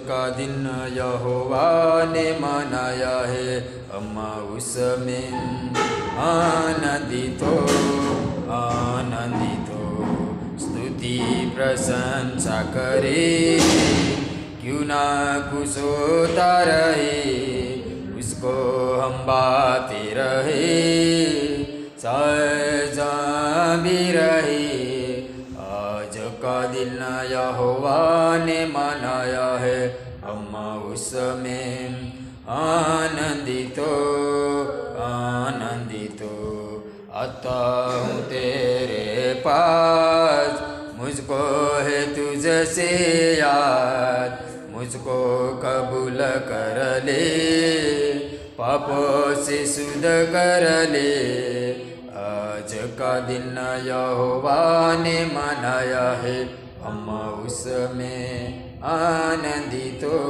का दिन यहोवा ने मनाया है, हम उसमें आनंदित हो, आनंदित हो। स्तुति प्रशंसा करे, क्यों ना कुछ होता रहे, उसको हम बाते रहे, सजा भी रहे। आज का दिन यहोवा ने मनाया है, हम उसमें आनंदित हो, आनंदित हो। आता हूँ तेरे पास, मुझको है तुझसे याद, मुझको कबूल कर ले, पापों से शुद्ध कर ले। आज का दिन यहोवा ने मनाया है, हम उसमें आनंदित हो,